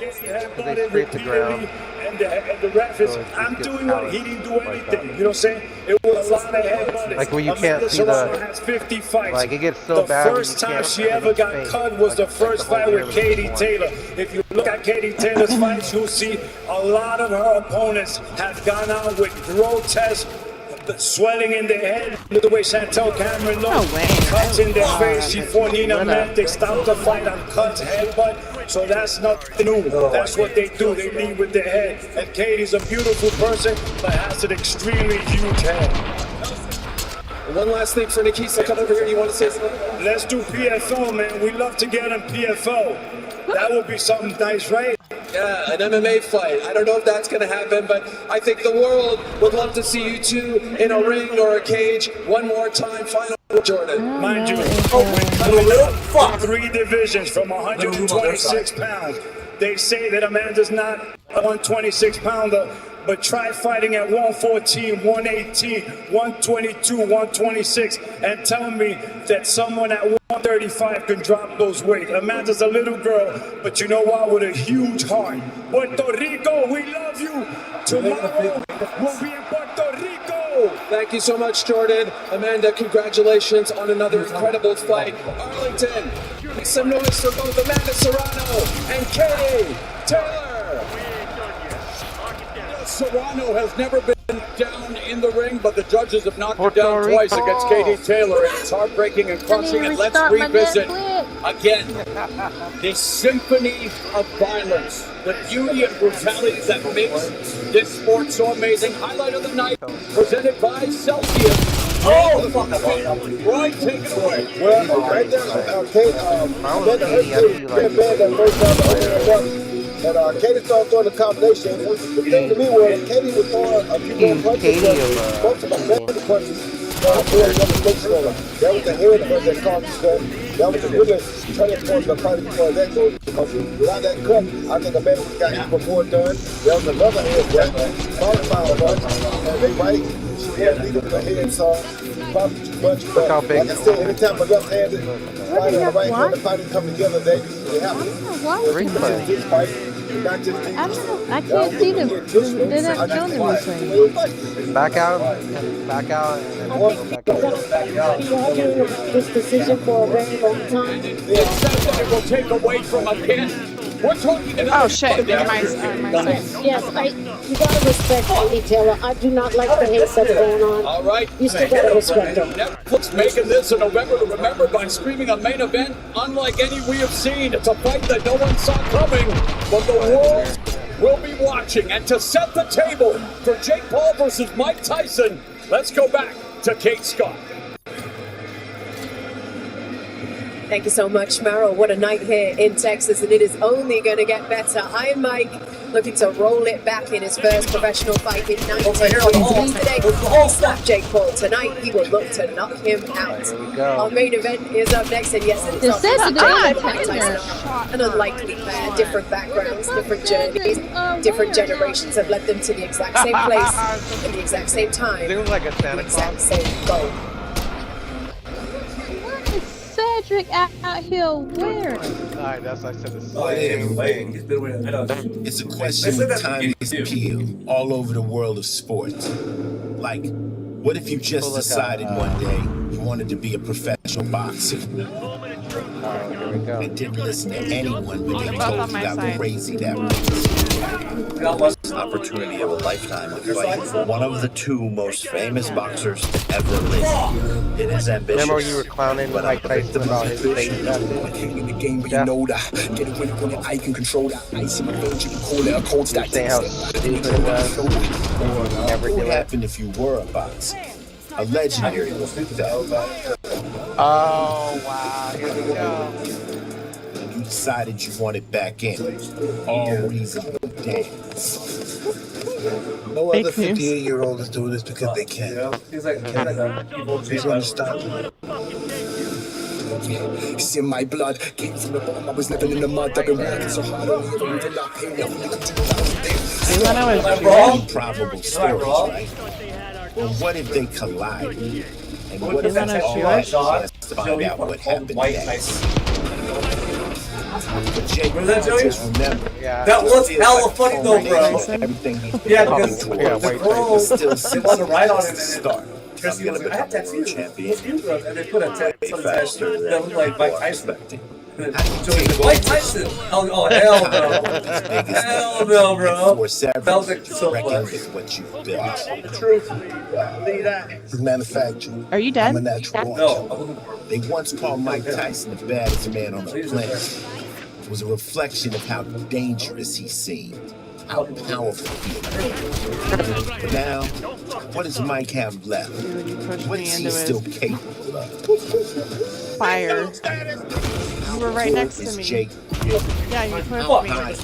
because they scrape the ground. And the ref is, I'm doing what he didn't do anything. You know what I'm saying? It was a lot of headbutting. Like when you can't see the, has 50 fights. like it gets so bad. The first time she ever got cut was the first fight with Katie Taylor. If you look at Katie Taylor's fights, you'll see a lot of her opponents have gone out with grotesque swelling in their head. Look the way Chantel Cameron looked. Cuts in their face. She fought Nina Matt. They stopped the fight on cuts, headbutt. So that's nothing new. That's what they do. They lead with their head. And Katie's a beautiful person, but has an extremely huge head. One last thing for Nikisa, come over here. You want to say something? Let's do PFO, man. We love to get him PFO. That would be something nice, right? Yeah, an MMA fight. I don't know if that's going to happen, but I think the world would love to see you two in a ring or a cage one more time. Final, Jordan. Mind you, we're 3 divisions from 126 pounds. They say that Amanda's not a 126-pounder, but try fighting at 114, 118, 122, 126, and tell me that someone at 135 can drop those weight. Amanda's a little girl, but you know what? With a huge heart. Puerto Rico, we love you. Tomorrow, we'll be in Puerto Rico. Thank you so much, Jordan. Amanda, congratulations on another incredible fight. Arlington, make some noise for both Amanda Serrano and Katie Taylor. Serrano has never been down in the ring, but the judges have knocked her down twice against Katie Taylor. It's heartbreaking and crushing, and let's revisit again this symphony of violence, the beauty and brutality that makes this sport so amazing. Highlight of the night, presented by Celsius. Oh, Roy, take it away. Well, right there, Kate, and Katie started throwing the combination. The thing to me was Katie was throwing a few more punches, most of them better punches. That was the head of her that caused the score. That was the really turning point of the fight before that goal. Because without that cut, I think Amanda would have got even before done. There was another head that followed by a bunch. And they right, she had leading with her head, so probably too much. But like I said, anytime a left handed fight on the right hand, the fighting come together, they happen. This fight. I don't know. I can't see them. They're not showing the replay. Back out. Back out. This decision for a very long time. It says that it will take away from a pin. We're talking about. Oh shit! My Yes, you gotta respect Katie Taylor. I do not like the hate that's going on. All right. You still gotta respect her. Netflix making this in November to remember by screaming a main event unlike any we have seen. It's a fight that no one saw coming, but the world will be watching. And to set the table for Jake Paul versus Mike Tyson, let's go back to Kate Scott. Thank you so much, Merrill. What a night here in Texas, and it is only going to get better. Iron Mike looking to roll it back in his first professional fight in 19 today. Slap Jake Paul. Tonight, he will look to knock him out. Our main event is up next, and yes, it is an unlikely pair. Different backgrounds, different journeys, different generations have led them to the exact same place at the exact same time. They look like a Santa Claus. Exact same goal. Cedric out here wearing. Alright, that's what I said. It's a question of time is appeal all over the world of sports. Like, what if you just decided one day you wanted to be a professional boxer? And didn't listen to anyone when they told you how crazy that was. It's an opportunity of a lifetime to fight one of the 2 most famous boxers to ever live. It is ambitious. Remember you were clowning but Mike Tyson about his face? The game, but you know that. Get it when I can control that. Ice in my veins, you can call it a cold stack. What would happen if you were a boxer? A legendary one like that. Oh, wow. Here we go. You decided you wanted back in. All reason to dance. No other 58-year-old is doing this because they can. He's gonna stop. It's in my blood. Came from the bottom, I was living in the mud. I've been working so hard on you, even though I paid Improbable stories, right? Well, what if they collide? And what if that's all I has to find out what happened next? But Jake just remember. Yeah. That was hella funny though, bro. Everything he Yeah, coming because towards. the girl Still she wanted to write on it and start. because he was like, I have tattoos. Champion. And they put a tattoo on his head that looked like Mike Tyson. And How do you so he's take like, Mike Tyson! Oh, hell no. Hell no, bro. For several, That was like so reckon funny. with what you've built. Truthfully, believe that. It's manufactured. Are you dead? I'm a natural No. They once called Mike Tyson the baddest man on the planet. It was a reflection of how dangerous he seemed, how powerful he appeared. But now, what does Mike have left? Dude, you pushed What me is he into still his capable of? fire. You were right next to Is me. Jake Yeah, you pushed how me. high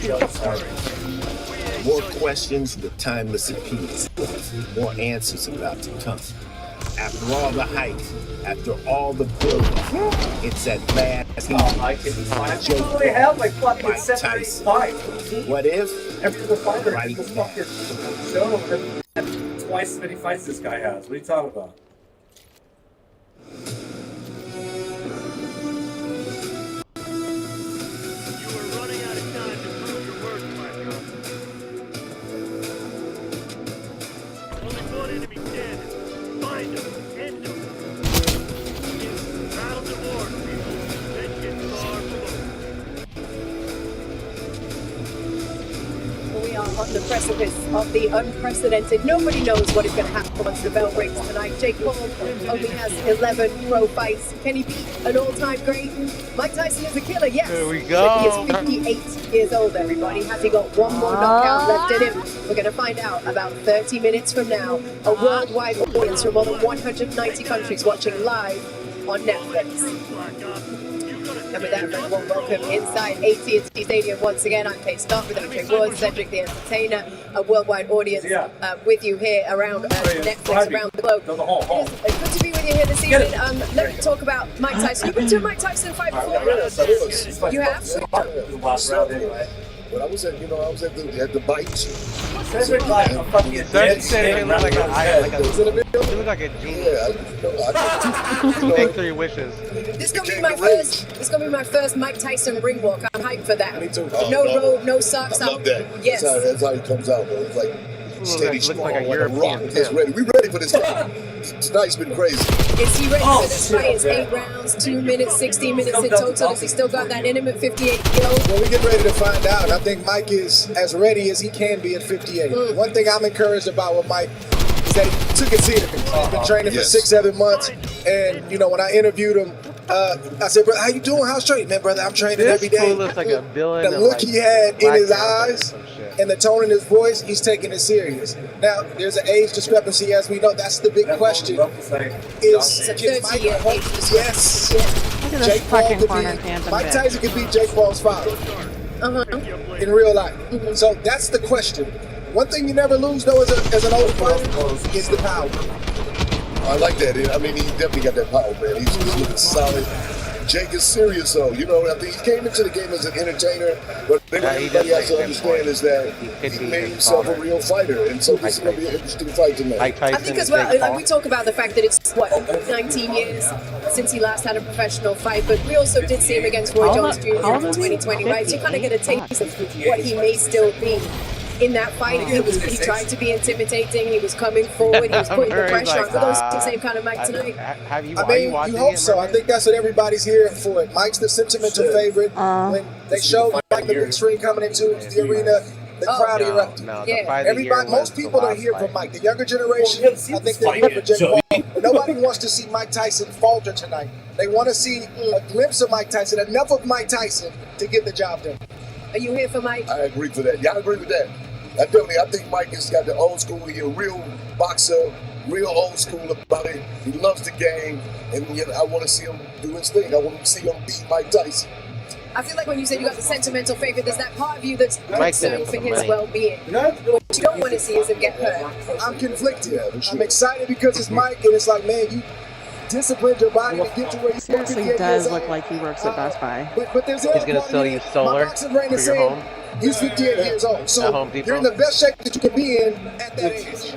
more questions with timeless appeals. More answers about to come. After all the hype, after all the build-up, it's at last I can only have like fucking Mike 7 or 8 Tyson. fights. What if? Every the fighter Right in this now. fucking show and twice as many fights this guy has. What are you talking about? We are on the precipice of the unprecedented. Nobody knows what is going to happen once the bell rings tonight. Jake Paul only has 11 pro fights. Can he beat an all-time great? Mike Tyson is a killer, yes. Here we But he go. is 58 years old, everybody. Has he got one more knockout left in him? We're going to find out about 30 minutes from now. A worldwide audience from more than 190 countries watching live on Netflix. And with that, very warm welcome inside AT&T Stadium once again. I'm Kate Scott with MJ Ward, Cedric the Entertainer, a worldwide audience with you here around Netflix around the globe. It's good to be with you here this evening. Let me talk about Mike Tyson. You've been to a Mike Tyson fight before? You have? Last round anyway. When I was at, I was at the bites. Cedric like a fucking dead Say he looked like he looked like a genius. Yeah, Make 3 wishes. This is gonna be my first. This is gonna be my first Mike Tyson ring walk. I'm hyped for that. Me too. No robe, no socks. I love that. Yes. That's how it comes out, bro. It's like steady, looks strong, like a like European a rock. pimp. It's ready. We ready for this fight. Tonight's been crazy. Is he ready for this fight? It's 8 rounds, 2 minutes, 16 minutes in total. Does he still got that in him at 58 kilos? Well, we get ready to find out. I think Mike is as ready as he can be at 58. One thing I'm encouraged about with Mike is that he took it seriously. He's been training for 6-7 months. And, when I interviewed him, I said, brother, how you doing? How's straight? Man, brother, I'm training every day. This looks like a villain. The look he had in his eyes and the tone in his voice, he's taking it serious. Now, there's an age discrepancy, as we know. That's the big question. It's a 30-year age discrepancy. Yes. Look at this Jake Paul fucking could corner be, phantom Mike bitch. Tyson could beat Jake Paul's father in real life. So that's the question. One thing you never lose, though, as an older fighter, is the power. I like that. I mean, he definitely got that power, man. He's looking solid. Jake is serious, though. I think he came into the game as an entertainer, but everybody has to understand is that he made himself a real fighter, and so this is going to be an interesting fight tonight. I think as well, like we talk about the fact that it's, 19 years since he last had a professional fight, but we also did see him against Roy Jones Jr. in 2020, right? So you kind of get a taste of what he may still be. In that fight, he tried to be intimidating. He was coming forward. He was putting the pressure on. For those the same kind of Mike tonight. You hope so. I think that's what everybody's here for. Mike's the sentimental favorite. When they showed Mike the big screen coming into the arena, the crowd erupted. Everybody, most people are here for Mike. The younger generation, I think they're here for Jake Paul. But nobody wants to see Mike Tyson falter tonight. They want to see a glimpse of Mike Tyson, enough of Mike Tyson to get the job done. Are you here for Mike? I agree for that. Yeah, I agree with that. I think Mike has got the old school. He's a real boxer, real old school about it. He loves the game, and I want to see him do his thing. I want to see him beat Mike Tyson. I feel like when you said you got the sentimental favorite, there's that part of you that's concerned for his well-being. What you don't want to see is him get hurt. I'm conflicted. I'm excited because it's Mike, and it's like, man, you disciplined your body to get to where you Seriously does look like he works at Best Buy. But there's He's gonna sell you solar for your home. He's 58 years old, so you're in the best shape that you can be in at that age.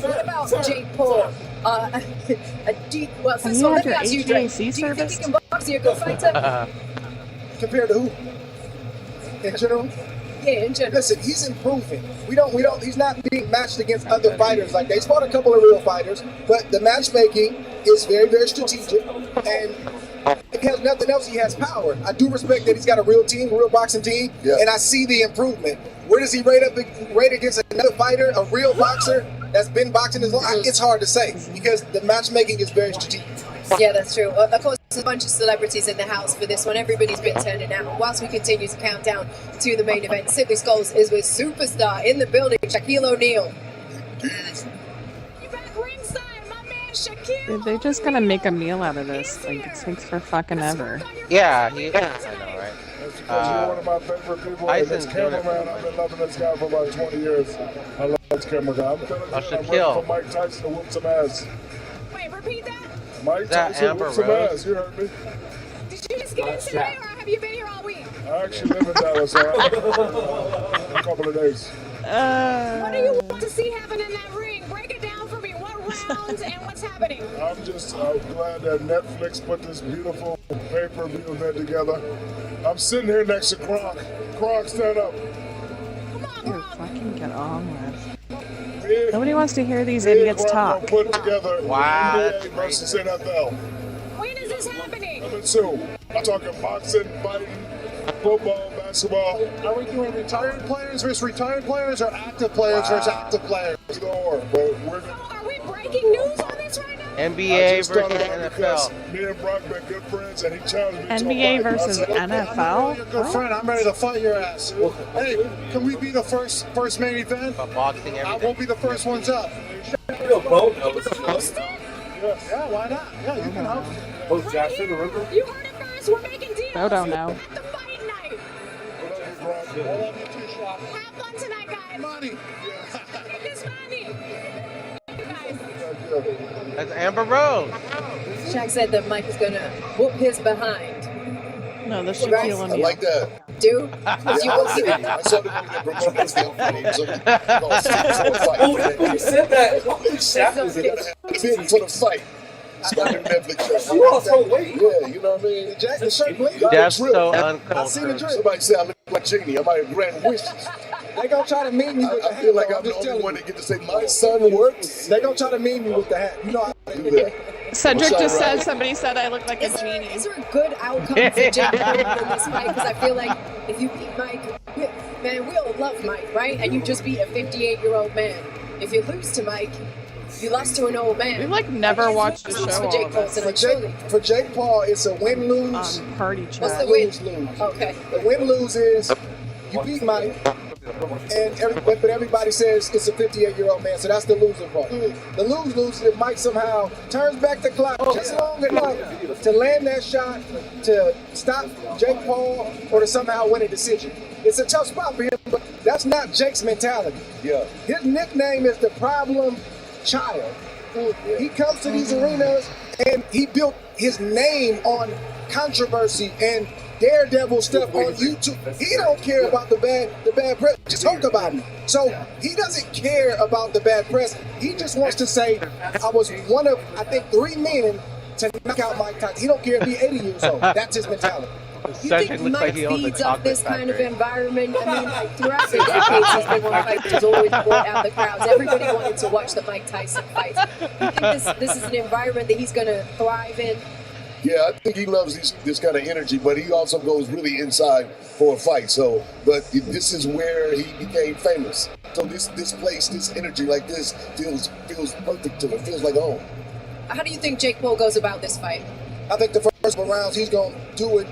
What about Jake Paul? First of all, let me ask you, Drake. Do you think he can box? Is he a good fighter? Compared to who? in general? Yeah, in general. Listen, he's improving. He's not being matched against other fighters. Like, they fought a couple of real fighters, but the matchmaking is very, very strategic. And if he has nothing else, he has power. I do respect that he's got a real team, a real boxing team, and I see the improvement. Where does he rate against another fighter, a real boxer that's been boxing his life? It's hard to say because the matchmaking is very strategic. Yeah, that's true. Of course, there's a bunch of celebrities in the house for this one. Everybody's been turning out. Whilst we continue to count down to the main event, Simply Skulls is with superstar in the building, Shaquille O'Neal. Dude, they're just gonna make a meal out of this. Like, it takes for fucking ever. Yeah, I know, right? Because you're one of my favorite people. And this cameraman, I've been loving this guy for about 20 years. I love this camera guy. I'm telling you, I'm ready for Mike Tyson to whoop some ass. Wait, repeat that? Mike Tyson whoop some ass. You heard me? Did you just get in today, or have you been here all week? I actually live in Dallas, so a couple of days. What do you want to see happen in that ring? Break it down for me. What rounds and what's happening? I'm glad that Netflix put this beautiful pay-per-view event together. I'm sitting here next to Gronk. Gronk, stand up. Dude, fucking get on with. Nobody wants to hear these idiots talk. Put together NBA versus NFL. When is this happening? Number 2. I'm talking boxing, fighting, football, basketball. Are we doing retired players versus retired players or active players versus active players? Sure, but we're gonna... Are we breaking news on this right now? NBA versus NFL. Me and Brock been good friends, and he challenged me. NBA versus NFL? You're a good friend. I'm ready to fight your ass. Hey, can we be the first main event? Boxing, I won't be the first ones up. You Yeah, why not? Yeah, you can host. Host Jasper, the River? You heard it first. We're making deals. I don't know. At the fight night. Have fun tonight, guys. Money. Get this money. You guys. That's Amber Rose. Shaq said that Mike is gonna whoop his behind. No, that's Shaquille O'Neal. I like that. Do? I saw the movie that promoted this deal for me. You said that. Shaq was in it. Big for the fight. Started Netflix show. You lost her weight. Yeah, you know what I mean? The shirt bleed. That's so I uncultured. see the drip. Somebody said I look like Genie. I might have grant wishes. They gonna try to mean me with the hat. I feel like though. I'm the just only telling one you. that get to say my son works. They gonna try to mean me with the hat. You know how they do that. Cedric What's just up, said Rob? somebody said I look like a Is genie. there a good outcome for Jake Paul in this fight? Because I feel like if you beat Mike, man, we all love Mike, right? And you just beat a 58-year-old man. If you lose to Mike, you lost to an old man. We like never watched the show. For All Jake of Paul us. tonight. For Jake Paul, it's a win-lose. Party What's chat. the win? Lose. Okay. The win-lose is you beat Mike, but everybody says it's a 58-year-old man, so that's the losing part. The lose-lose is if Mike somehow turns back the clock just long enough to land that shot, to stop Jake Paul, or to somehow win a decision. It's a tough spot for him, but that's not Jake's mentality. Yeah. His nickname is the problem child. He comes to these arenas and he built his name on controversy and daredevil stuff on YouTube. He don't care about the bad press. Just talk about it. So he doesn't care about the bad press. He just wants to say, I was one of, I think, 3 men to knock out Mike Tyson. He don't care if he's 80 years old. That's his mentality. You think Mike feeds off this kind of environment? I mean, like, throughout the decades, he's been one fight that's always brought out the crowds. Everybody wanted to watch the Mike Tyson fights. You think this is an environment that he's going to thrive in? Yeah, I think he loves this kind of energy, but he also goes really inside for a fight. So, but this is where he became famous. So this place, this energy like this feels perfect to him. Feels like home. How do you think Jake Paul goes about this fight? I think the first couple rounds he's going to do it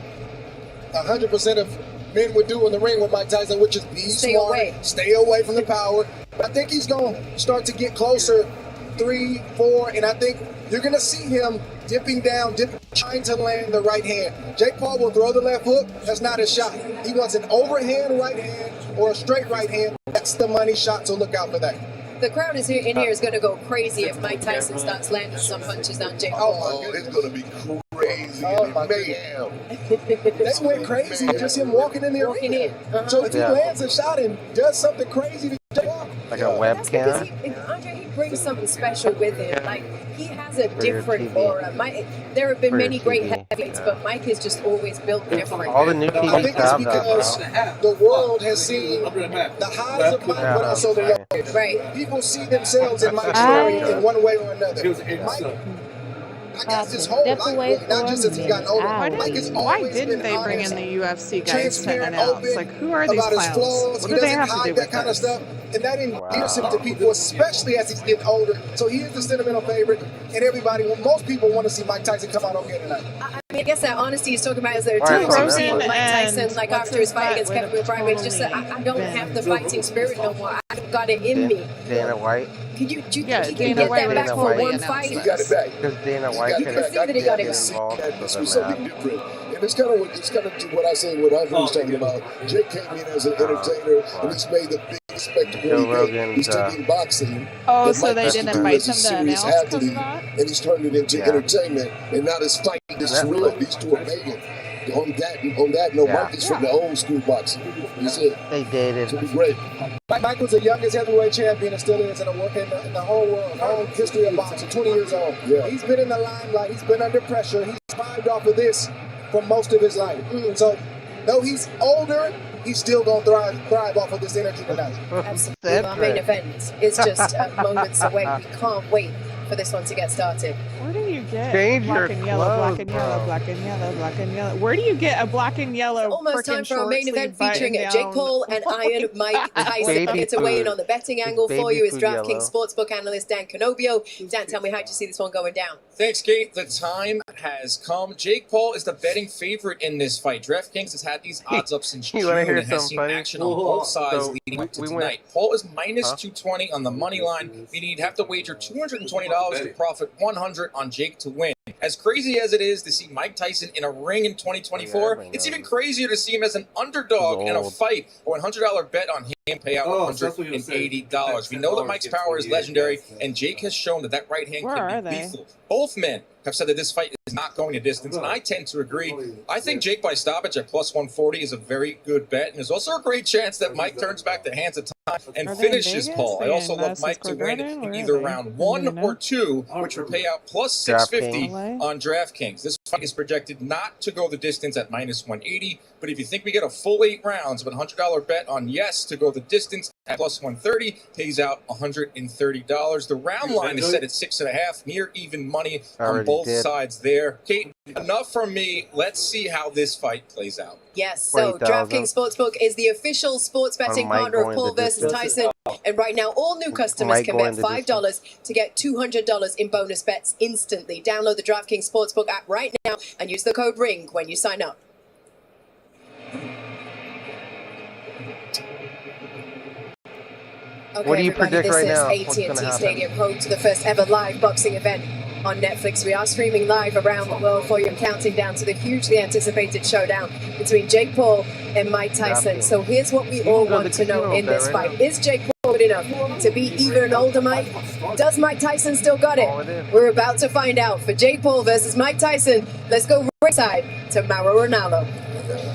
100% of men would do in the ring with Mike Tyson, which is be smart, stay away from the power. But I think he's going to start to get closer, 3, 4, and I think you're going to see him dipping down, trying to land the right hand. Jake Paul will throw the left hook. That's not his shot. He wants an overhand right hand or a straight right hand. That's the money shot, so look out for that. The crowd is in here is going to go crazy if Mike Tyson starts landing some punches on Jake Paul. Oh, it's going to be crazy. Oh, my mayhem. They went crazy just him walking in the arena. So if he lands a shot and does something crazy to Jake Paul, Like a webcam. Andre, he brings something special with him. Like, he has a different aura. There have been many great heavyweights, but Mike is just always built different. All the new TV I think it's stuff, because the world has seen the highs of Mike, but also the lows. Right. People see themselves in Mike's story in one way or another. Mike, I guess his whole life, really, not just as he's gotten older. Why didn't they bring in the UFC guys to announce? Like, who are these about his clowns? flaws. What He do they doesn't have to hide do that with kind of this? stuff, and that endears him to people, especially as he's getting older. So he is the sentimental favorite, and everybody, most people want to see Mike Tyson come out okay tonight. I guess that honesty he's talking about is there are times I've seen Mike Tyson, like after his fight against Kevin O'Brien, where it's just that I don't have the fighting spirit no more. I've got it in me. Dana White. Can you Yeah, get Dana White that back for one announced fight? He got it back. Because Dana White You can see that he got it back. involved This with was them something now. different. And it's kind of what I say, what Andre was talking about. Jake came in as an entertainer, and he's made the big spectacle. Joe Rogan's, He's taking boxing. Oh, that so Mike they Tyson didn't do invite as a him to serious announce athlete, that? and he's turned it into entertainment. And now this fight is real. These two are made it. On that, no, Mike is from the old school boxing. He's it. They dated. To be great. Mike was the youngest heavyweight champion and still is in the whole world, the whole history of boxing, 20 years old. Yeah. He's been in the limelight. He's been under pressure. He's thrived off of this for most of his life. So, though he's older, he's still going to thrive off of this energy tonight. Absolutely. Our main event is just moments away. We can't wait for this one to get started. Where do you get Change black your and yellow, black and clothes, yellow, bro. black and yellow, black and yellow? Where do you get a black and yellow? Almost time for our main event featuring button Jake down? Paul and Iron Mike Tyson. baby Here to weigh in food. on the betting It's angle for baby you is food DraftKings yellow. Sportsbook analyst Dan Canobio. Dan, tell me, how'd you see this one going down? Thanks, Kate. The time has come. Jake Paul is the betting favorite in this fight. DraftKings has had these odds up since You June wanna and hear has something seen funny? action on both sides So leading up to we went- tonight. Paul is minus Huh? 220 on the money line, meaning you'd have to wager $220 to profit 100 on Jake to win. As crazy as it is to see Mike Tyson in a ring in 2024, it's even crazier to see him as an underdog in a old. fight. Or a $100 bet on him pay out $180. We know that Mike's power is legendary, and Jake has shown that that right hand Where are can be they? lethal. Both men have said that this fight is not going to distance, and I tend to agree. I think Jake by stoppage at plus 140 is a very good bet, and there's also a great chance that Mike turns back the hands of time and Are they in finishes Vegas? Paul. I They also in love Madison Mike to Square win Garden? in Where are either they? round Do 1 you know? or 2, which would pay out plus 650 DraftKings. on DraftKings. This fight is projected not to go the distance at minus 180, but if you think we get a full 8 rounds of a $100 bet on yes to go the distance at plus 130, pays out $130. The round line is set at 6.5, near even money on Already both did. sides there. Kate, enough from me. Let's see how this fight plays out. Yes, so 20,000. DraftKings Sportsbook is the official sports betting Mike partner of going Paul the versus distance. Tyson. And right now, all new customers Mike can going bet the $5 to get $200 in bonus bets instantly. Download the DraftKings Sportsbook app right now and use the code RING when you sign up. Okay, What do you everybody, predict this right is now? What's AT&T gonna happen? Stadium, home to the first ever live boxing event on Netflix. We are streaming live around the world for you and counting down to the hugely anticipated showdown between Jake Paul and Mike Tyson. So here's what we all want to know in this fight. Is Jake Paul good enough to beat even an older Mike? Does Mike Tyson still got it? We're about to find out. For Jake Paul versus Mike Tyson, let's go ringside to Mauro Ronaldo.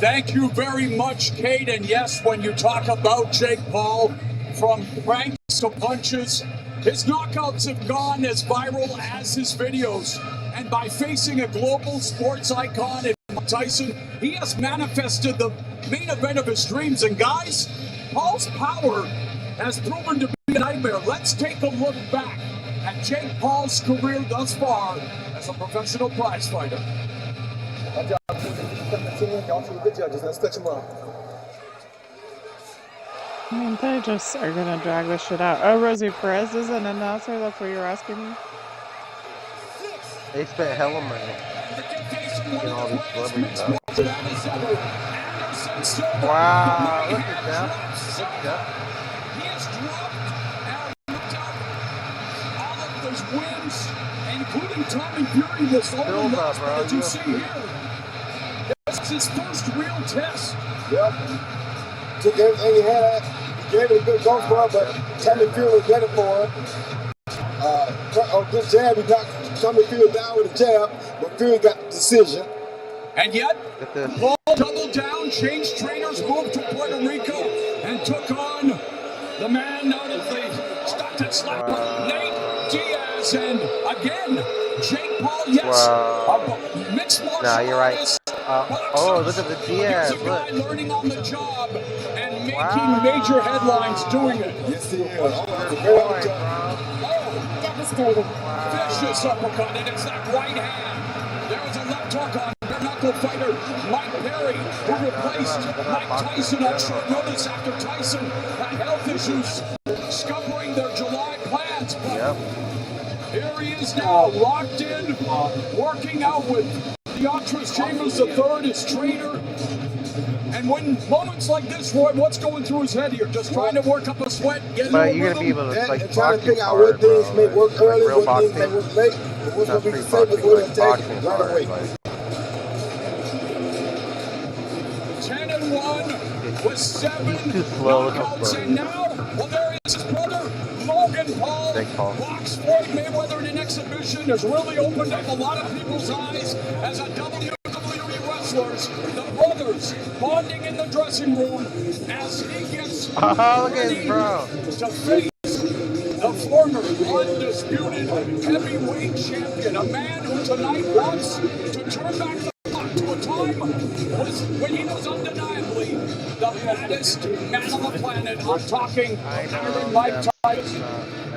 Thank you very much, Kate. And yes, when you talk about Jake Paul, from pranks to punches, his knockouts have gone as viral as his videos. And by facing a global sports icon in Mike Tyson, he has manifested the main event of his dreams. And guys, Paul's power has proven to be a nightmare. Let's take a look back at Jake Paul's career thus far as a professional prize fighter. My job is to come to 10. Y'all two the judges. Let's touch them up. I mean, they just are gonna drag this shit out. Oh, Rosie Perez is an announcer. That's what you're asking me. They spent hella money getting all these celebrities out. Wow, look at that. Look at that. He has dropped and looked out all of those wins, including Tommy Fury was only Build up, lost, bro. as you see here. This is his first real test. Yep. Took everything he had. He gave it a good go for him, but Tommy Fury was better for him. Good jab. He knocked Tommy Fury down with a jab, but Fury got the decision. And yet, Paul doubled down, changed trainers, moved to Puerto Rico, and took on The man known as the Stockton Slapper, Nate Diaz, and again, Jake Paul, yes. Mixed martial Nah, you're right. artist, Oh, look at the Diaz. here's a guy learning on the job and making major headlines doing it. Yes, he is. Devastating. Vicious uppercut, and it's that right hand. There was a left hook on bare knuckle fighter Mike Perry, who replaced Mike Tyson on short notice after Tyson had health issues, scuppering their July plans. But here he is now, locked in, working out with Deontris Chambers III, his trainer. And when moments like this, Roy, what's going through his head here? Just trying to work up a sweat, get in But a you're gonna be able to and trying to figure out what things may work early, what things may work late, and what's going to be the safest way to attack it right away. 10-1 with 7 knockouts, and now, well, there is his brother, Logan Paul. Box Floyd Mayweather in an exhibition has really opened up a lot of people's eyes as a WWE wrestlers, the brothers bonding in the dressing room as he gets ready to face the former undisputed heavyweight champion, a man who tonight wants to turn back the clock to a time when he was undeniably the baddest man on the planet. I'm talking Iron Mike Tyson.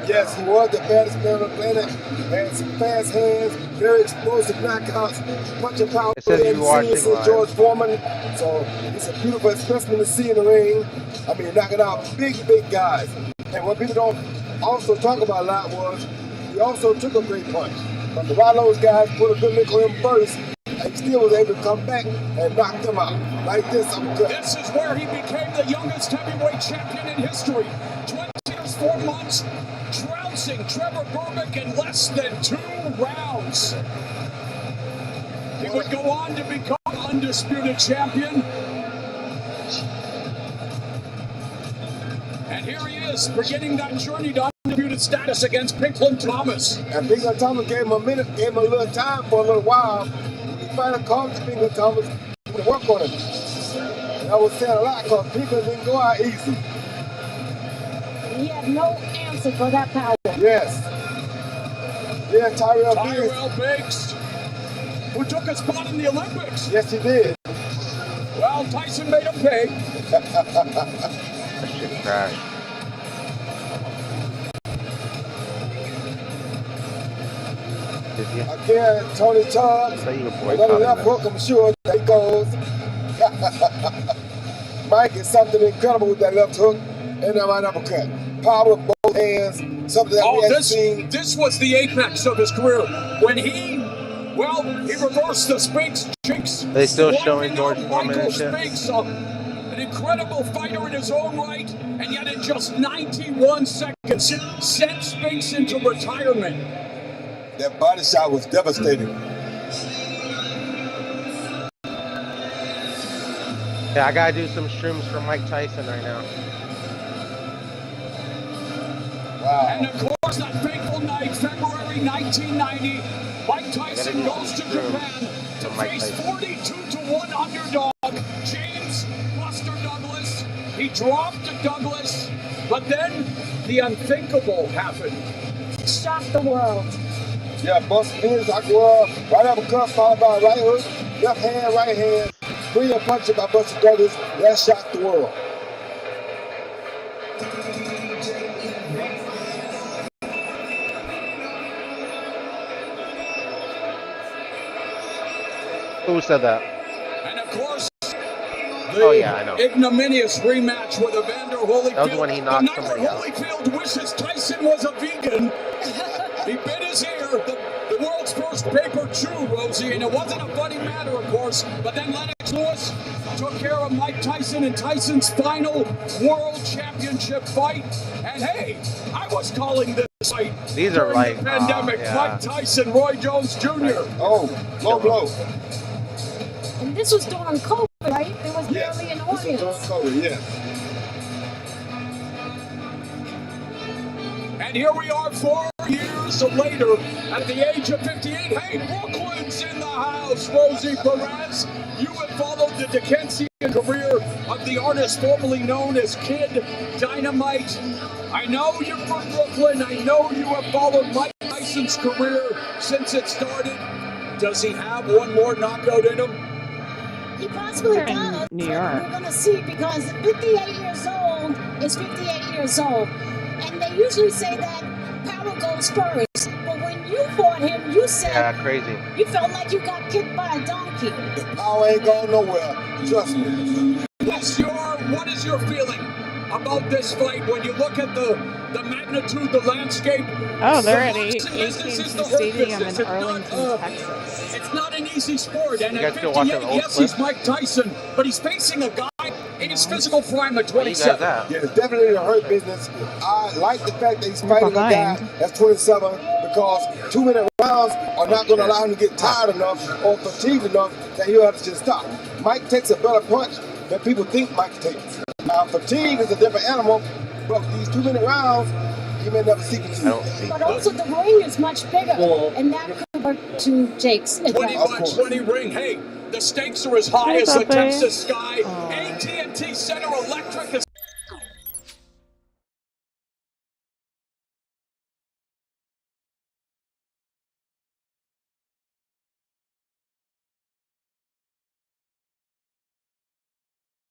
Yes, he was the baddest man on the planet. Had some fast hands, very explosive knockouts, punch of power. Since George Foreman. So it's a beautiful specimen to see in the ring. I mean, knocking out big guys. And what people don't also talk about a lot was he also took a great punch. But the Rollos guys put a good lick on him first, and he still was able to come back and knock them out. Like this, This is where he became the youngest heavyweight champion in history. 20 years, 4 months, trouncing Trevor Berbick in less than 2 rounds. He would go on to become undisputed champion. And here he is, beginning that journey to undisputed status against Pinklon Thomas. And Pinklon Thomas gave him a minute, gave him a little time for a little while. He finally called to Pinklon Thomas to work on him. And I was saying a lot because Pinklon didn't go out easy. He had no answer for that power. Yes. Yeah, Tyrell Biggs, who took a spot in the Olympics. Yes, he did. Well, Tyson made him pay. That shit crashed. Again, Tony Tubbs. Another left hook, I'm sure. There he goes. Mike is something incredible with that left hook and that right uppercut. Power with both hands. Something that we haven't seen. This was the apex of his career. When he reversed the Spinks jinx. They still showing George Foreman and shit. Spinks, an incredible fighter in his own right, and yet in just 91 seconds sent Spinks into retirement. That body shot was devastating. Yeah, I gotta do some shrooms for Mike Tyson right now. Wow. And of course, that fateful night, February 1990, Mike Tyson goes to Japan to face 42-1 underdog James Buster Douglas. He dropped to Douglas, but then the unthinkable happened. Shocked the world. Yeah, Buster his right uppercut followed by a right hook, left hand, right hand. Brilliant punch by Buster Douglas. That shocked the world. Who said that? And of course, I know. Ignominious rematch with Evander Holyfield. That was when he knocked somebody out. Holyfield wishes Tyson was a vegan. He bit his ear. The world's first paper chew, Rosie, and it wasn't a funny matter, of course. But then Lennox Lewis took care of Mike Tyson in Tyson's final world championship fight. And hey, I was calling this fight These are during like the pandemic. yeah. Mike Tyson, Roy Jones Jr. Oh, low blow. And this was during COVID, right? There was barely an audience. This was during COVID, yeah. And here we are 4 years later at the age of 58. Hey, Brooklyn's in the house, Rosie Perez. You have followed the Dickensian career of the artist formerly known as Kid Dynamite. I know you're from Brooklyn. I know you have followed Mike Tyson's career since it started. Does he have one more knockout in him? He possibly does. New York. We're going to see, because 58 years old is 58 years old. And they usually say that power goes first. But when you fought him, you said crazy. you felt like you got kicked by a donkey. The power ain't going nowhere. Trust me. What is your feeling about this fight when you look at the magnitude, the landscape? Oh, they're at AT&T Stadium in Arlington, Texas. It's not an easy sport, and You at guys still watching 58, old yes, clips? he's Mike Tyson, but he's facing a guy in his physical prime at Where you guys 27. at? Yeah, it's definitely a hurt business. I like the fact that he's fighting a guy that's 27 because 2-minute rounds are not going to allow him to get tired enough or fatigued enough that he'll have to just stop. Mike takes a better punch than people think Mike takes. Now, fatigue is a different animal, but these 2-minute rounds, you may never see it. But also the ring is much bigger, and that could work to Jake's advantage. 20 ring. Hey, the stakes are as high as the Texas sky. AT&T Center Electric is